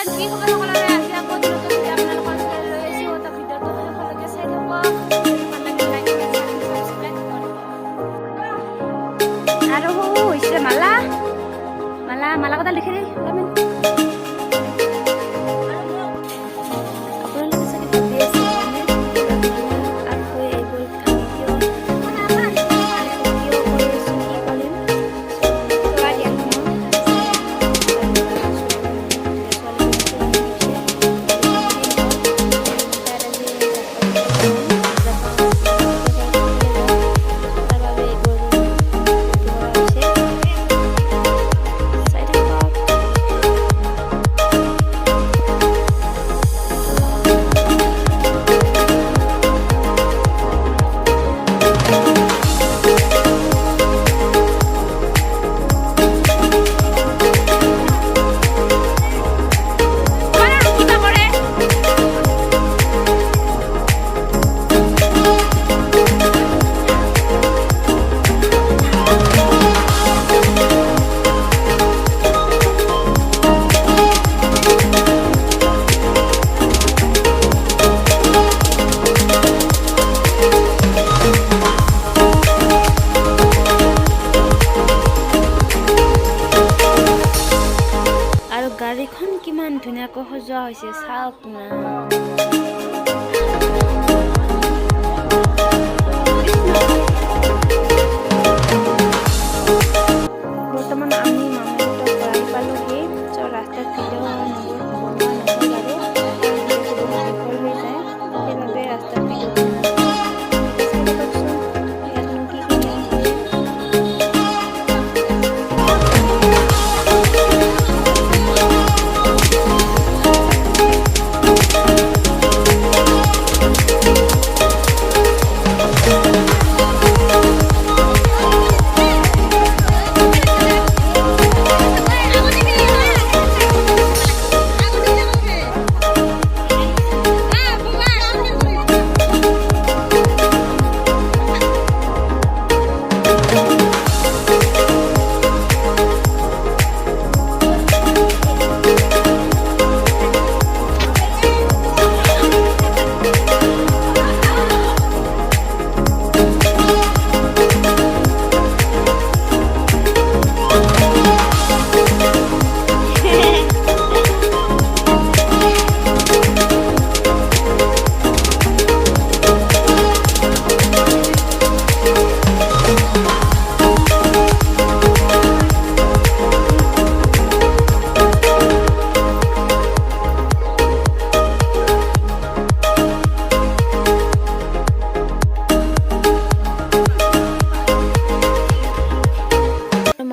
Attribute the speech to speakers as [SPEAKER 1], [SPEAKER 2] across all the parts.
[SPEAKER 1] কি খবৰ সকলোৰে? আজি আকৌ নতুন ভিডিঅ' আপোনালোকৰ ওচৰলৈ লৈ আহিছোঁ। তো ভিডিঅ'টো সকলোকে চাই থাকক। ভাল লাগিলে লাইক কৰি সাবস্ক্ৰাইব কৰিব। আৰু হৈছে মালা মালা মালা কথা লিখি দি গাড়ীখন কিমান ধুনীয়াকৈ সজোৱা হৈছে চাওক না। বৰ্তমান আমি মামাহঁতক ঘূৰাই পালোহি। ৰাস্তাত ভিডিঅ' বনোৱা নহ'ল আৰু দীঘল হৈ যায়, সেইবাবে ৰাস্তাত ভিডিঅ'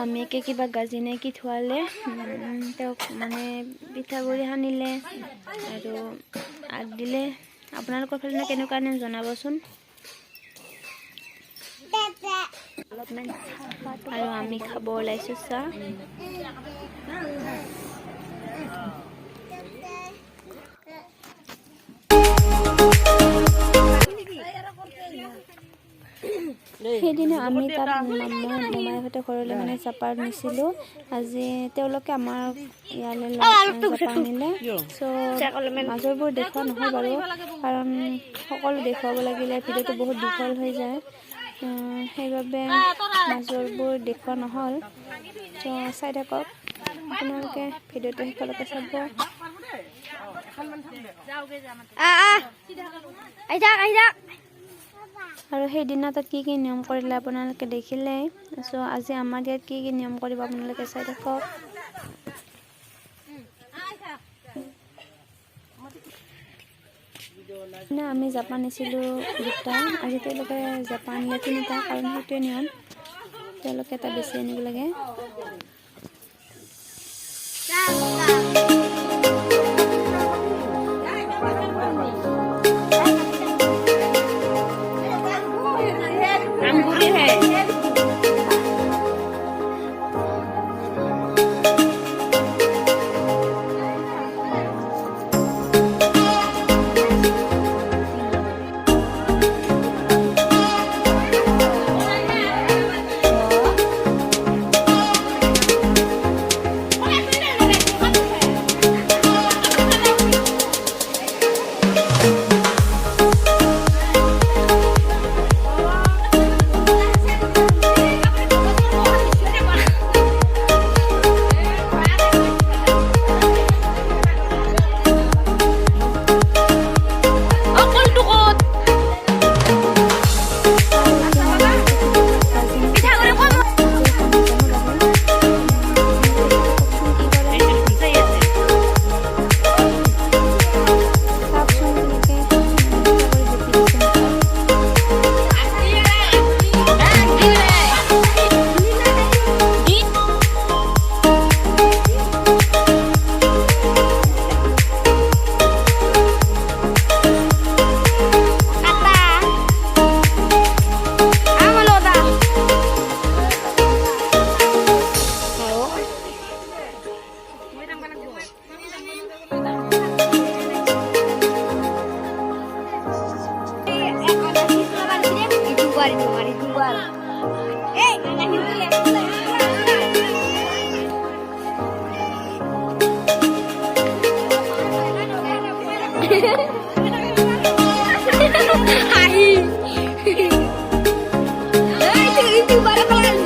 [SPEAKER 1] মামীয়েকে কিবা গাজি নে কি থোৱালে, তেওঁক মানে পিঠাগুড়ি সানিলে আৰু আগ দিলে। আপোনালোকৰ ফালে কেনেকুৱা নিয়ম জনাবচোন। আৰু আমি খাব ওলাইছোঁ চাহ। সেইদিনা আমি তাত মোমাইহঁতে ঘৰলৈ মানে জাপাৰ নিছিলোঁ। আজি তেওঁলোকে আমাৰ ইয়ালৈ জাপাৰ নিলে। চ' মাজৰবোৰ দেখুওৱা নহয় বাৰু, কাৰণ সকলো দেখুৱাব লাগিলে ভিডিঅ'টো বহুত দীঘল হৈ যায়, সেইবাবে মাজৰবোৰ দেখুওৱা নহ'ল। চ' চাই থাকক আপোনালোকে ভিডিঅ'টো শেষলৈকে চাব। আৰু সেইদিনা তাত কি কি নিয়ম কৰিলে আপোনালোকে দেখিলেই। চ' আজি আমাৰ ইয়াত কি কি নিয়ম কৰিব আপোনালোকে চাই থাকক। আমি জাপান নিছিলোঁ দুটা, আজি তেওঁলোকে জাপান নিলে তিনিটা, কাৰণ সেইটোৱে নিয়ম, তেওঁলোকে এটা বেছি আনিব লাগে। Hai. Itu baru kelas.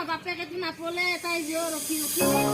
[SPEAKER 2] বাপেকেতো নাপলে তাই জিও ৰখি ৰখি